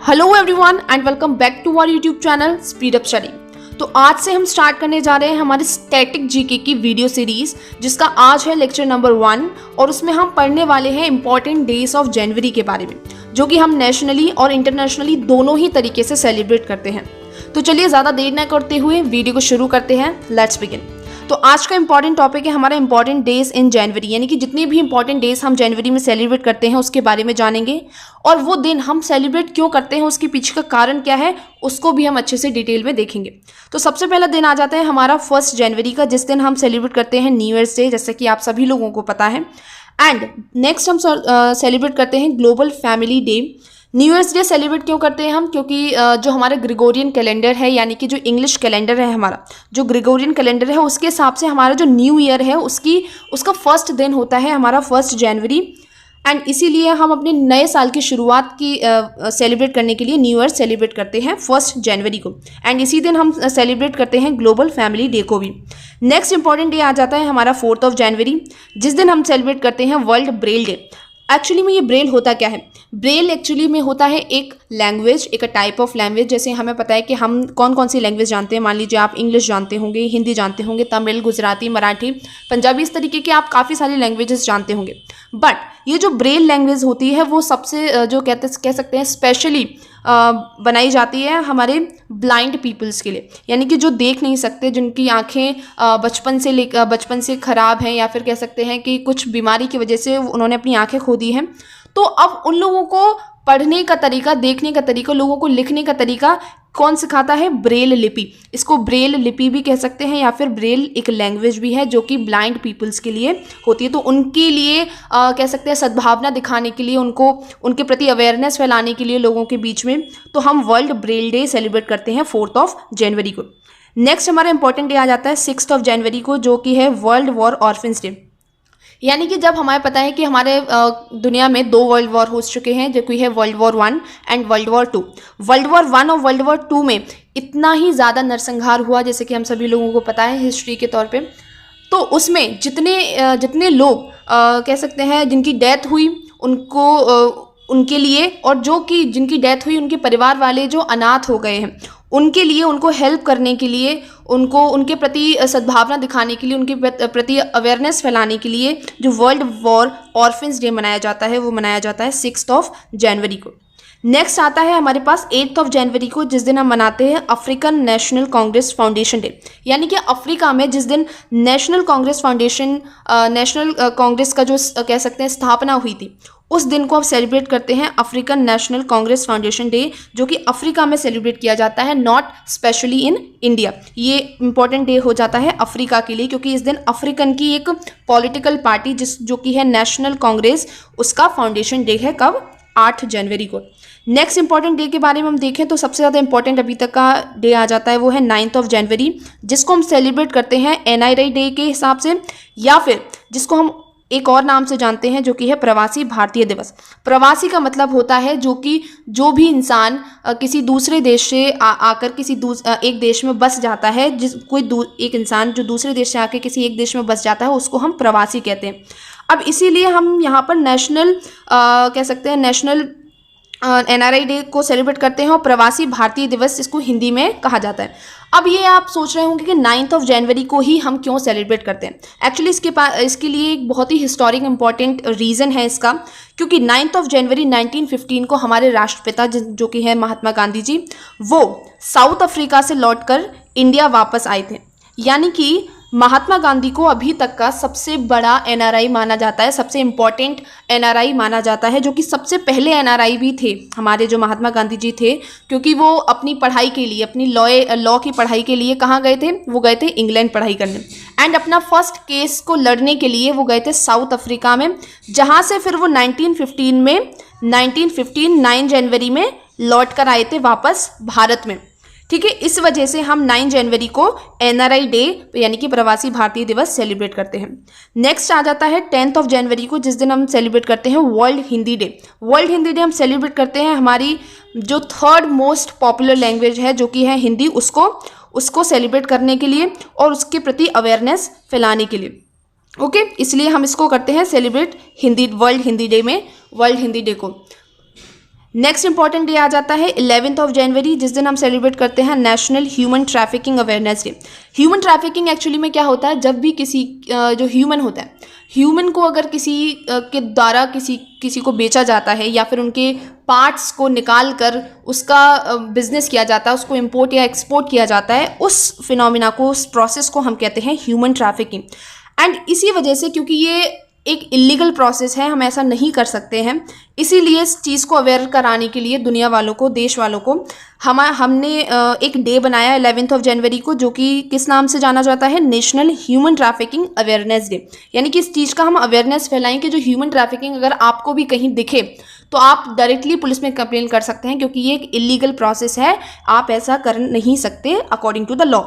Hello everyone and welcome back to our YouTube channel speed up study. तो आज से हम स्टार्ट करने जा रहे हैं हमारे स्टैटिक जीके की वीडियो सीरीज, जिसका आज है लेक्चर नंबर 1 और उसमें हम पढ़ने वाले हैं इंपॉर्टेंट डेज ऑफ जनवरी के बारे में, जो कि हम नेशनली और इंटरनेशनली दोनों ही तरीके से सेलिब्रेट करते हैं। तो चलिए ज़्यादा देर न करते हुए वीडियो को शुरू करते हैं। Let's begin. तो आज का इंपॉर्टेंट टॉपिक है हमारा इंपॉर्टेंट डेज इन जनवरी, यानी कि जितने भी इंपॉर्टेंट डेज हम जनवरी में सेलिब्रेट करते हैं उसके बारे में जानेंगे, और वो दिन हम सेलिब्रेट क्यों करते हैं, उसके पीछे का कारण क्या है, उसको भी हम अच्छे से डिटेल में देखेंगे। तो सबसे पहला दिन आ जाता है हमारा 1 जनवरी का, जिस दिन हम सेलिब्रेट करते हैं न्यू ईयर्स डे, जैसे कि आप सभी लोगों को पता है। एंड नेक्स्ट हम सेलिब्रेट करते हैं global family day. New years day celebrate क्यों करते हैं हम, क्योंकि जो हमारा ग्रेगोरियन कैलेंडर है, यानी कि जो इंग्लिश कैलेंडर है, हमारा जो ग्रेगोरियन कैलेंडर है, उसके हिसाब से हमारा जो न्यू ईयर है उसका फर्स्ट दिन होता है हमारा 1 जनवरी। एंड इसीलिए हम अपने नए साल की शुरुआत की सेलिब्रेट करने के लिए न्यू ईयर सेलिब्रेट करते हैं 1 जनवरी को। एंड इसी दिन हम सेलिब्रेट करते हैं ग्लोबल फैमिली डे को भी। नेक्स्ट इंपॉर्टेंट डे आ जाता है हमारा 4 जनवरी, जिस दिन हम सेलिब्रेट करते हैं वर्ल्ड ब्रेल डे। एक्चुअली में ये ब्रेल होता क्या है? ब्रेल एक्चुअली में होता है एक लैंग्वेज, एक टाइप ऑफ लैंग्वेज। जैसे हमें पता है कि हम कौन कौन सी लैंग्वेज जानते हैं। मान लीजिए आप इंग्लिश जानते होंगे, हिंदी जानते होंगे, तमिल, गुजराती, मराठी, पंजाबी, इस तरीके के आप काफ़ी सारी लैंग्वेजेस जानते होंगे। बट ये जो ब्रेल लैंग्वेज होती है वो सबसे जो कह सकते हैं स्पेशली बनाई जाती है हमारे ब्लाइंड पीपल्स के लिए, यानी कि जो देख नहीं सकते, जिनकी आंखें बचपन से ख़राब हैं, या फिर कह सकते हैं कि कुछ बीमारी की वजह से उन्होंने अपनी आंखें खो दी हैं। तो अब उन लोगों को पढ़ने का तरीका, देखने का तरीका, लोगों को लिखने का तरीका कौन सिखाता है? ब्रेल लिपि। इसको ब्रेल लिपि भी कह सकते हैं, या फिर ब्रेल एक लैंग्वेज भी है जो कि ब्लाइंड पीपल्स के लिए होती है। तो उनके लिए कह सकते हैं सद्भावना दिखाने के लिए, उनको उनके प्रति अवेयरनेस फैलाने के लिए लोगों के बीच में, तो हम वर्ल्ड ब्रेल डे सेलिब्रेट करते हैं 4 जनवरी को। नेक्स्ट हमारा इंपॉर्टेंट डे आ जाता है 6 जनवरी को, जो कि है वर्ल्ड वॉर ऑर्फन्स डे। यानी कि जब हमें पता है कि हमारे दुनिया में 2 वर्ल्ड वॉर हो चुके हैं, जो कि है world war 1 and world war 2। World war 1 और वर्ल्ड वॉर 2 में इतना ही ज़्यादा नरसंहार हुआ, जैसे कि हम सभी लोगों को पता है हिस्ट्री के तौर पे। तो उसमें जितने लोग कह सकते हैं जिनकी डेथ हुई, उनके लिए, और जिनकी डेथ हुई उनके परिवार वाले जो अनाथ हो गए हैं उनके लिए, उनको हेल्प करने के लिए, उनके प्रति सद्भावना दिखाने के लिए, उनके प्रति अवेयरनेस फैलाने के लिए जो वर्ल्ड वॉर ऑर्फन्स डे मनाया जाता है, वो मनाया जाता है 6 जनवरी को। नेक्स्ट आता है हमारे पास 8 जनवरी को, जिस दिन हम मनाते हैं African national Congress foundation day. यानी कि अफ्रीका में जिस दिन नेशनल कांग्रेस का जो कह सकते हैं स्थापना हुई थी, उस दिन को हम सेलिब्रेट करते हैं African national Congress foundation day, जो कि अफ्रीका में सेलिब्रेट किया जाता है, नॉट स्पेशली इन इंडिया। ये इंपॉर्टेंट डे हो जाता है अफ्रीका के लिए, क्योंकि इस दिन अफ्रीकन की एक पॉलिटिकल पार्टी जो कि है नेशनल कांग्रेस, उसका फाउंडेशन डे है। कब? 8 जनवरी को। नेक्स्ट इंपॉर्टेंट डे के बारे में हम देखें तो सबसे ज़्यादा इंपॉर्टेंट अभी तक का डे आ जाता है, वो है 9 जनवरी, जिसको हम सेलिब्रेट करते हैं NRI डे के हिसाब से, या फिर जिसको हम एक और नाम से जानते हैं, जो कि है प्रवासी भारतीय दिवस। प्रवासी का मतलब होता है जो भी इंसान किसी दूसरे देश से आकर एक देश में बस जाता है, एक इंसान जो दूसरे देश से आकर किसी एक देश में बस जाता है, उसको हम प्रवासी कहते हैं। अब इसीलिए हम यहाँ पर नेशनल NRI डे को सेलिब्रेट करते हैं, और प्रवासी भारतीय दिवस इसको हिंदी में कहा जाता है। अब ये आप सोच रहे होंगे कि 9 जनवरी को ही हम क्यों सेलिब्रेट करते हैं। एक्चुअली इसके लिए एक बहुत ही हिस्टोरिक इंपॉर्टेंट रीज़न है इसका, क्योंकि 9 जनवरी 1915 को हमारे राष्ट्रपिता जो कि है महात्मा गांधी जी, वो साउथ अफ्रीका से लौटकर इंडिया वापस आए थे। यानी कि महात्मा गांधी को अभी तक का सबसे बड़ा NRI माना जाता है, सबसे इम्पॉर्टेंट NRI माना जाता है, जो कि सबसे पहले NRI भी थे हमारे जो महात्मा गांधी जी थे, क्योंकि वो अपनी पढ़ाई के लिए, अपनी लॉ की पढ़ाई के लिए कहाँ गए थे? वो गए थे इंग्लैंड पढ़ाई करने। एंड अपना फर्स्ट केस को लड़ने के लिए वो गए थे साउथ अफ्रीका में, जहाँ से फिर वो 1915 9 जनवरी में लौट कर आए थे वापस भारत में। ठीक है, इस वजह से हम 9 जनवरी को NRI डे यानी कि प्रवासी भारतीय दिवस सेलिब्रेट करते हैं। नेक्स्ट आ जाता है 10 जनवरी को, जिस दिन हम सेलिब्रेट करते हैं world Hindi day. World Hindi day हम सेलिब्रेट करते हैं हमारी जो 3rd मोस्ट पॉपुलर लैंग्वेज है, जो कि है हिंदी, उसको सेलिब्रेट करने के लिए और उसके प्रति अवेयरनेस फैलाने के लिए। ओके, इसलिए हम इसको करते हैं सेलिब्रेट वर्ल्ड हिंदी डे को। नेक्स्ट इंपॉर्टेंट डे आ जाता है 11th ऑफ जनवरी, जिस दिन हम सेलिब्रेट करते हैं national human trafficking awareness day. Human trafficking actually में क्या होता है, जब भी किसी जो ह्यूमन होता है, ह्यूमन को अगर किसी के द्वारा किसी को बेचा जाता है या फिर उनके पार्ट्स को निकाल कर उसका बिजनेस किया जाता है, उसको इंपोर्ट या एक्सपोर्ट किया जाता है, उस फिनोमिना को, उस प्रोसेस को हम कहते हैं ह्यूमन ट्रैफिकिंग। एंड इसी वजह से, क्योंकि ये एक इलीगल प्रोसेस है, हम ऐसा नहीं कर सकते हैं, इसीलिए इस चीज़ को अवेयर कराने के लिए दुनिया वालों को, देश वालों को हमने एक डे बनाया 11th ऑफ जनवरी को, जो कि किस नाम से जाना जाता है, national human trafficking awareness day. यानी कि इस चीज़ का हम अवेयरनेस फैलाएं कि जो ह्यूमन ट्रैफिकिंग अगर आपको भी कहीं दिखे तो आप डायरेक्टली पुलिस में कंप्लेन कर सकते हैं, क्योंकि ये एक इलीगल प्रोसेस है, आप ऐसा कर नहीं सकते according to the law.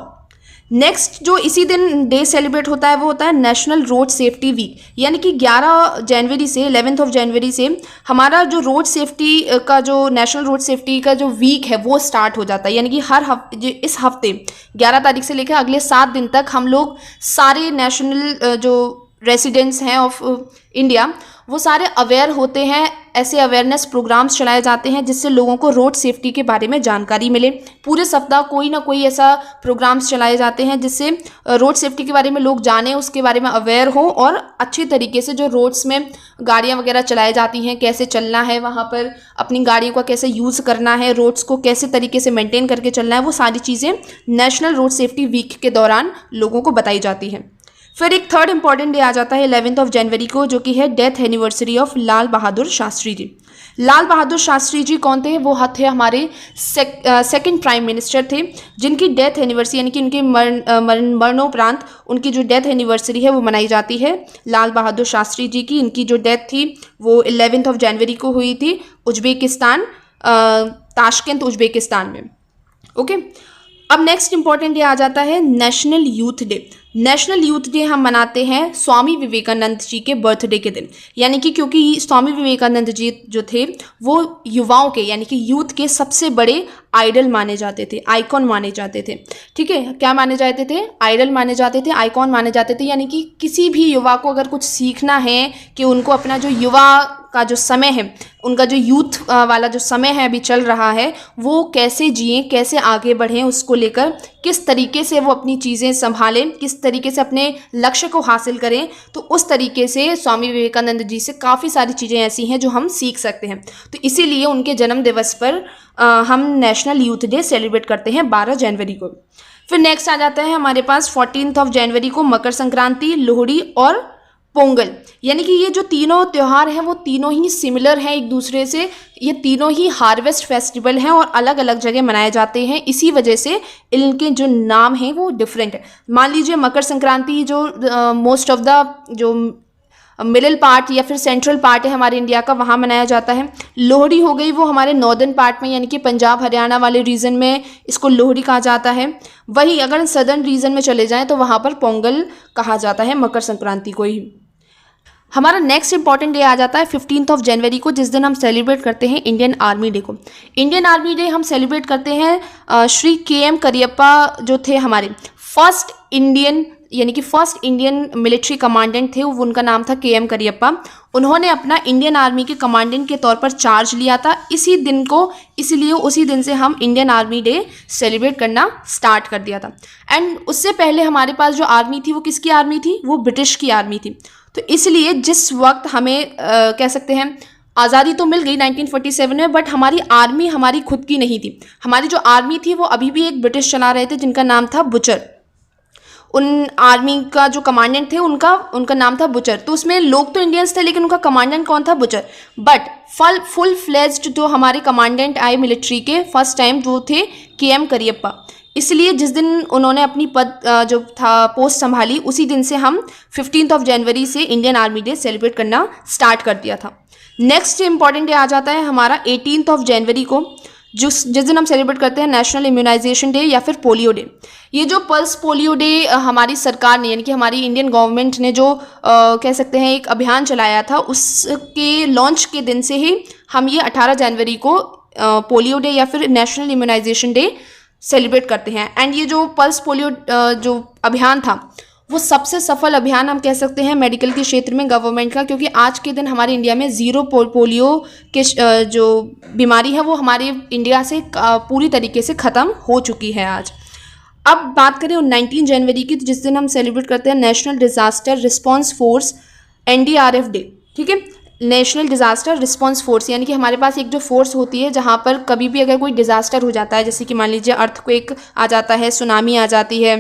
Next जो इसी दिन डे सेलिब्रेट होता है वो होता है नेशनल रोड सेफ्टी वीक। यानी कि 11 जनवरी से 11th ऑफ जनवरी से हमारा जो रोड सेफ्टी का, जो नेशनल रोड सेफ्टी का जो वीक है वो स्टार्ट हो जाता है। यानी कि हर हफ्ते, इस हफ्ते 11 तारीख से लेकर अगले 7 दिन तक हम लोग सारे नेशनल जो रेसिडेंट्स हैं ऑफ इंडिया वो सारे अवेयर होते हैं। ऐसे अवेयरनेस प्रोग्राम्स चलाए जाते हैं जिससे लोगों को रोड सेफ्टी के बारे में जानकारी मिले। पूरे सप्ताह कोई ना कोई ऐसा प्रोग्राम्स चलाए जाते हैं जिससे रोड सेफ्टी के बारे में लोग जानें, उसके बारे में अवेयर हो और अच्छी तरीके से जो रोड्स में गाड़ियाँ वगैरह चलाई जाती हैं, कैसे चलना है, वहाँ पर अपनी गाड़ियों का कैसे यूज़ करना है, रोड्स को कैसे तरीके से मेंटेन करके चलना है, वो सारी चीज़ें नेशनल रोड सेफ्टी वीक के दौरान लोगों को बताई जाती हैं। फिर एक थर्ड इंपॉर्टेंट डे आ जाता है 11th ऑफ जनवरी को, जो कि है death anniversary of Lal Bahadur Shastri ji. Lal Bahadur Shastri ji कौन थे? वो थे हमारे सेकंड प्राइम मिनिस्टर थे, जिनकी डेथ एनिवर्सरी यानी कि उनके मरणोपरांत उनकी जो डेथ एनिवर्सरी है वो मनाई जाती है। लाल बहादुर शास्त्री जी की, इनकी जो डेथ थी वो 11th ऑफ जनवरी को हुई थी उज्बेकिस्तान, ताशकंद उज्बेकिस्तान में। ओके, अब नेक्स्ट इंपॉर्टेंट डे आ जाता है national youth day. National youth day हम मनाते हैं स्वामी विवेकानंद जी के बर्थडे के दिन। यानी कि क्योंकि स्वामी विवेकानंद जी जो थे वो युवाओं के यानी कि यूथ के सबसे बड़े आइडल माने जाते थे, आइकॉन माने जाते थे। ठीक है, क्या माने जाते थे? आइडल माने जाते थे, आइकॉन माने जाते थे। यानी कि किसी भी युवा को अगर कुछ सीखना है कि उनको अपना जो युवा का जो समय है, उनका जो यूथ वाला जो समय है अभी चल रहा है, वो कैसे जिएं, कैसे आगे बढ़ें, उसको लेकर किस तरीके से वो अपनी चीज़ें संभालें, किस तरीके से अपने लक्ष्य को हासिल करें, तो उस तरीके से स्वामी विवेकानंद जी से काफ़ी सारी चीज़ें ऐसी हैं जो हम सीख सकते हैं। तो इसीलिए उनके जन्म दिवस पर हम नेशनल यूथ डे सेलिब्रेट करते हैं 12 जनवरी को। फिर नेक्स्ट आ जाता है हमारे पास 14th ऑफ जनवरी को मकर संक्रांति, लोहड़ी और पोंगल। यानी कि ये जो तीनों त्यौहार हैं वो तीनों ही सिमिलर हैं एक दूसरे से। ये तीनों ही हार्वेस्ट फेस्टिवल हैं और अलग अलग जगह मनाए जाते हैं, इसी वजह से इनके जो नाम हैं वो डिफरेंट है। मान लीजिए मकर संक्रांति जो मोस्ट ऑफ द जो मिडिल पार्ट या फिर सेंट्रल पार्ट है हमारे इंडिया का, वहाँ मनाया जाता है। लोहड़ी हो गई वो हमारे नॉर्दर्न पार्ट में यानी कि पंजाब हरियाणा वाले रीजन में इसको लोहड़ी कहा जाता है। वहीं अगर सदर्न रीजन में चले जाएं तो वहाँ पर पोंगल कहा जाता है मकर संक्रांति को ही। हमारा नेक्स्ट इंपॉर्टेंट डे आ जाता है 15th ऑफ जनवरी को, जिस दिन हम सेलिब्रेट करते हैं इंडियन आर्मी डे को। इंडियन आर्मी डे हम सेलिब्रेट करते हैं श्री KM करियप्पा जो थे हमारे फर्स्ट इंडियन यानी कि फर्स्ट इंडियन मिलिट्री कमांडेंट थे, वो उनका नाम था KM करियप्पा। उन्होंने अपना इंडियन आर्मी के कमांडेंट के तौर पर चार्ज लिया था इसी दिन को, इसलिए उसी दिन से हम इंडियन आर्मी डे सेलिब्रेट करना स्टार्ट कर दिया था। एंड उससे पहले हमारे पास जो आर्मी थी वो किसकी आर्मी थी? वो ब्रिटिश की आर्मी थी। तो इसलिए जिस वक्त हमें कह सकते हैं आज़ादी तो मिल गई 1947 में, बट हमारी आर्मी हमारी खुद की नहीं थी। हमारी जो आर्मी थी वो अभी भी एक ब्रिटिश चला रहे थे जिनका नाम था बुचर। उन आर्मी का जो कमांडेंट थे उनका नाम था बुचर। तो उसमें लोग तो इंडियंस थे लेकिन उनका कमांडेंट कौन था? बुचर। बट फुल फ्लेज्ड जो हमारे कमांडेंट आए मिलिट्री के फर्स्ट टाइम वो थे KM करियप्पा। इसलिए जिस दिन उन्होंने अपनी पद जो था पोस्ट संभाली उसी दिन से हम 15th ऑफ जनवरी से इंडियन आर्मी डे सेलिब्रेट करना स्टार्ट कर दिया था। नेक्स्ट इंपॉर्टेंट डे आ जाता है हमारा 18th ऑफ जनवरी को, जिस दिन हम सेलिब्रेट करते हैं नेशनल इम्यूनाइजेशन डे या फिर पोलियो डे। ये जो पल्स पोलियो डे हमारी सरकार ने यानी कि हमारी इंडियन गवर्नमेंट ने जो कह सकते हैं एक अभियान चलाया था, उसके लॉन्च के दिन से ही हम ये 18 जनवरी को पोलियो डे या फिर नेशनल इम्यूनाइजेशन डे सेलिब्रेट करते हैं। एंड ये जो पल्स पोलियो जो अभियान था वो सबसे सफल अभियान हम कह सकते हैं मेडिकल के क्षेत्र में गवर्नमेंट का, क्योंकि आज के दिन हमारे इंडिया में ज़ीरो पोलियो के जो बीमारी है वो हमारे इंडिया से पूरी तरीके से ख़त्म हो चुकी है आज। अब बात करें 19 जनवरी की, तो जिस दिन हम सेलिब्रेट करते हैं national disaster response force NDRF day. ठीक है, नेशनल डिज़ास्टर रिस्पांस फोर्स, यानी कि हमारे पास एक जो फोर्स होती है जहाँ पर कभी भी अगर कोई डिज़ास्टर हो जाता है, जैसे कि मान लीजिए अर्थक्वेक आ जाता है, सुनामी आ जाती है,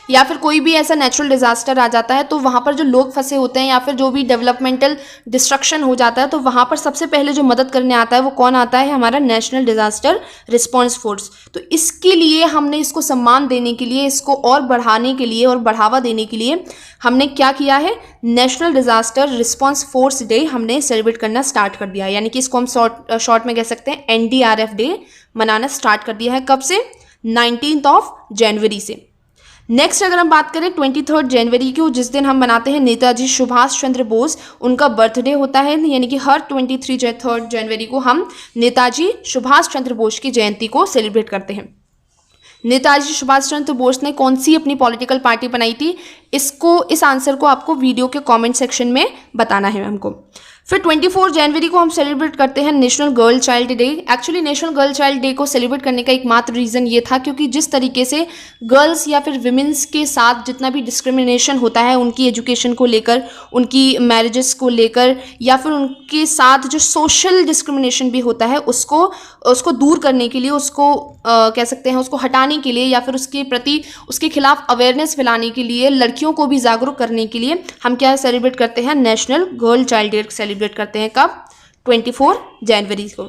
या फिर कोई भी ऐसा नेचुरल डिज़ास्टर आ जाता है, तो वहाँ पर जो लोग फंसे होते हैं या फिर जो भी डेवलपमेंटल डिस्ट्रक्शन हो जाता है, तो वहाँ पर सबसे पहले जो मदद करने आता है वो कौन आता है? हमारा नेशनल डिज़ास्टर रिस्पांस फोर्स। तो इसके लिए हमने इसको सम्मान देने के लिए, इसको और बढ़ाने के लिए और बढ़ावा देने के लिए हमने क्या किया है? National disaster response force day हमने सेलिब्रेट करना स्टार्ट कर दिया है, यानी कि इसको हम शॉर्ट में कह सकते हैं NDRF डे मनाना स्टार्ट कर दिया है। कब से? 19 जनवरी से। नेक्स्ट अगर हम बात करें 23 जनवरी को, जिस दिन हम मनाते हैं नेताजी सुभाष चंद्र बोस, उनका बर्थडे होता है, यानी कि हर 23 जनवरी को हम नेताजी सुभाष चंद्र बोस की जयंती को सेलिब्रेट करते हैं। नेताजी सुभाष चंद्र बोस ने कौन सी अपनी पॉलिटिकल पार्टी बनाई थी? इस आंसर को आपको वीडियो के कमेंट सेक्शन में बताना है हमको। फिर 24 जनवरी को हम सेलिब्रेट करते हैं national girl child day. Actually national girl child day को सेलिब्रेट करने का एकमात्र रीज़न ये था क्योंकि जिस तरीके से गर्ल्स या फिर विमेंस के साथ जितना भी डिस्क्रिमिनेशन होता है उनकी एजुकेशन को लेकर, उनकी मैरिजेस को लेकर, या फिर उनके साथ जो सोशल डिस्क्रिमिनेशन भी होता है उसको दूर करने के लिए, उसको कह सकते हैं उसको हटाने के लिए, या फिर उसके प्रति उसके खिलाफ अवेयरनेस फैलाने के लिए, लड़कियों को भी जागरूक करने के लिए हम क्या सेलिब्रेट करते हैं? National girl child day celebrate करते हैं। कब? 24 जनवरी को।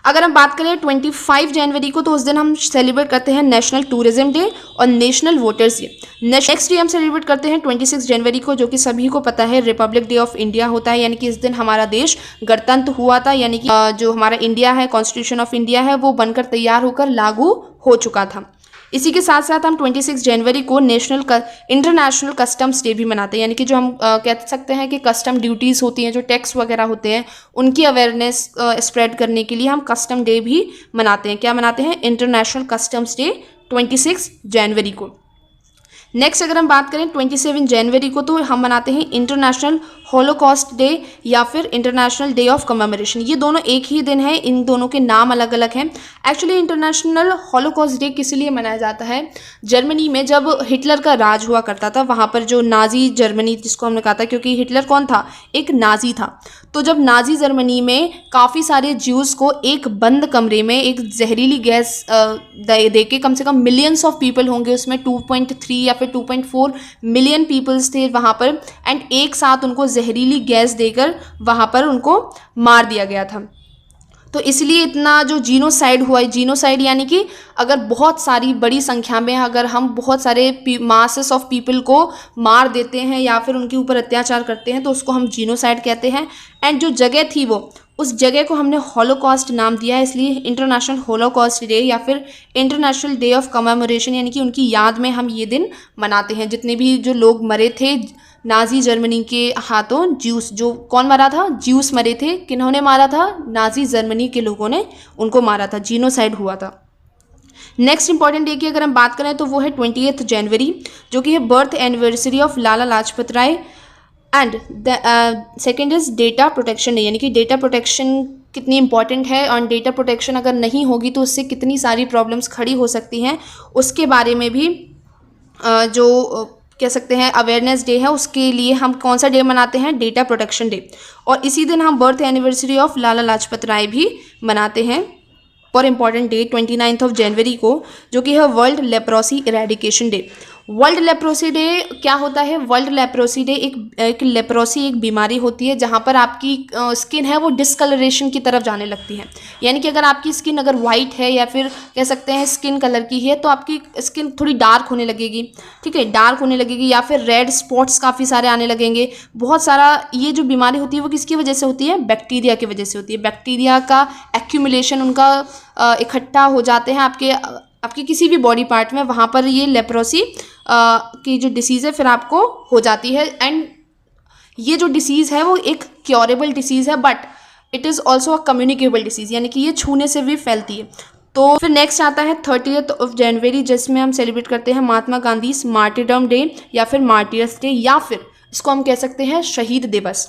अगर हम बात करें 25 जनवरी को, तो उस दिन हम सेलिब्रेट करते हैं नेशनल टूरिज्म डे और national voters day. Next day हम सेलिब्रेट करते हैं 26 जनवरी को, जो कि सभी को पता है रिपब्लिक डे ऑफ इंडिया होता है, यानी कि इस दिन हमारा देश गणतंत्र हुआ था, यानी कि जो हमारा इंडिया है, कॉन्स्टिट्यूशन ऑफ इंडिया है, वो बनकर तैयार होकर लागू हो चुका था। इसी के साथ साथ हम 26 जनवरी को इंटरनेशनल कस्टम्स डे भी मनाते हैं, यानी कि जो हम कह सकते हैं कि कस्टम ड्यूटीज़ होती हैं, जो टैक्स वगैरह होते हैं, उनकी अवेयरनेस स्प्रेड करने के लिए हम कस्टम डे भी मनाते हैं। क्या मनाते हैं? इंटरनेशनल कस्टम्स डे 26 जनवरी को। नेक्स्ट अगर हम बात करें 27 जनवरी को, तो हम मनाते हैं इंटरनेशनल हॉलोकॉस्ट डे या फिर इंटरनेशनल डे ऑफ कमेमोरेशन। ये दोनों एक ही दिन है, इन दोनों के नाम अलग अलग हैं। एक्चुअली इंटरनेशनल हॉलोकॉस्ट डे किस लिए मनाया जाता है? जर्मनी में जब हिटलर का राज हुआ करता था, वहाँ पर जो नाजी जर्मनी जिसको हमने कहा था, क्योंकि हिटलर कौन था? एक नाजी था। तो जब नाजी जर्मनी में काफ़ी सारे ज्यूज़ को एक बंद कमरे में एक जहरीली गैस दे के, कम से कम मिलियंस ऑफ पीपल होंगे उसमें, 2.3 या फिर 2.4 मिलियन पीपल्स थे वहाँ पर, एंड एक साथ उनको जहरीली गैस देकर वहाँ पर उनको मार दिया गया था। तो इसलिए इतना जो जीनोसाइड हुआ है, जीनोसाइड यानी कि अगर बहुत सारी बड़ी संख्या में अगर हम बहुत सारे मासेस ऑफ पीपल को मार देते हैं या फिर उनके ऊपर अत्याचार करते हैं, तो उसको हम जीनोसाइड कहते हैं। एंड जो जगह थी वो, उस जगह को हमने हॉलोकॉस्ट नाम दिया है, इसलिए इंटरनेशनल हॉलोकॉस्ट डे या फिर इंटरनेशनल डे ऑफ कमेमोरेशन, यानी कि उनकी याद में हम ये दिन मनाते हैं। जितने भी जो लोग मरे थे नाजी जर्मनी के हाथों, ज्यूस, जो कौन मरा था? ज्यूस मरे थे। किन्होंने मारा था? नाजी जर्मनी के लोगों ने उनको मारा था, जीनोसाइड हुआ था। नेक्स्ट इंपॉर्टेंट डे की अगर हम बात करें तो वो है 28 जनवरी, जो कि है birth anniversary of Lala Lajpat Rai. And second is data protection day, यानी कि डेटा प्रोटेक्शन कितनी इंपॉर्टेंट है और डेटा प्रोटेक्शन अगर नहीं होगी तो उससे कितनी सारी प्रॉब्लम्स खड़ी हो सकती हैं, उसके बारे में भी जो कह सकते हैं अवेयरनेस डे है, उसके लिए हम कौन सा डे मनाते हैं? Data protection day. और इसी दिन हम birth anniversary of Lala Lajpat राय भी मनाते हैं। और इम्पॉर्टेंट डे 29 जनवरी को, जो कि है world leprosy eradication day. World leprosy day क्या होता है? वर्ल्ड लेप्रोसी डे एक लेप्रोसी एक बीमारी होती है जहाँ पर आपकी स्किन है वो डिसकलरेशन की तरफ जाने लगती है, यानी कि अगर आपकी स्किन अगर वाइट है या फिर कह सकते हैं स्किन कलर की है, तो आपकी स्किन थोड़ी डार्क होने लगेगी, ठीक है, डार्क होने लगेगी, या फिर रेड स्पॉट्स काफ़ी सारे आने लगेंगे। बहुत सारा ये जो बीमारी होती है वो किसकी वजह से होती है? बैक्टीरिया की वजह से होती है। बैक्टीरिया का एक्यूमुलेशन, उनका इकट्ठा हो जाते हैं आपके किसी भी बॉडी पार्ट में, वहाँ पर ये लेप्रोसी की जो डिसीज़ है फिर आपको हो जाती है। एंड ये जो डिसीज़ है वो एक क्योरेबल डिसीज़ है, but it is also a communicable disease, यानी कि ये छूने से भी फैलती है। तो फिर नेक्स्ट आता है 30th ऑफ जनवरी, जिसमें हम सेलिब्रेट करते हैं महात्मा गांधी मार्टिरडम डे या फिर मार्टियर्स डे, या फिर इसको हम कह सकते हैं शहीद दिवस,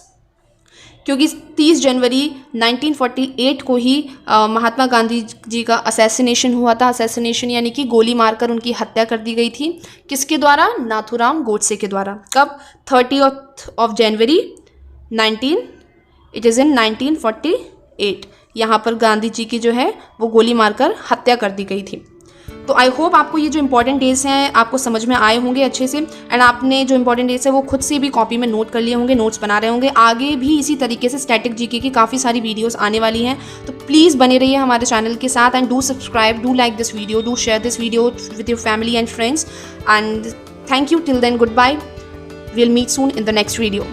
क्योंकि 30 जनवरी 1948 को ही महात्मा गांधी जी का असैसिनेशन हुआ था। असैसिनेशन यानी कि गोली मारकर उनकी हत्या कर दी गई थी। किसके द्वारा? नाथूराम गोडसे के द्वारा। कब? 30th ऑफ जनवरी 1948 यहाँ पर गांधी जी की जो है वो गोली मारकर हत्या कर दी गई थी। तो आई होप आपको ये जो इंपॉर्टेंट डेज हैं आपको समझ में आए होंगे अच्छे से, एंड आपने जो इंपॉर्टेंट डेज है वो खुद से भी कॉपी में नोट कर लिए होंगे, नोट्स बना रहे होंगे। आगे भी इसी तरीके से स्टैटिक जीके की काफ़ी सारी वीडियोस आने वाली हैं, तो प्लीज़ बने रहिए हमारे चैनल के साथ and do subscribe, do like this video, do share this video with your family and friends, and thank you. Till then, good bye, we'll meet soon in the next video.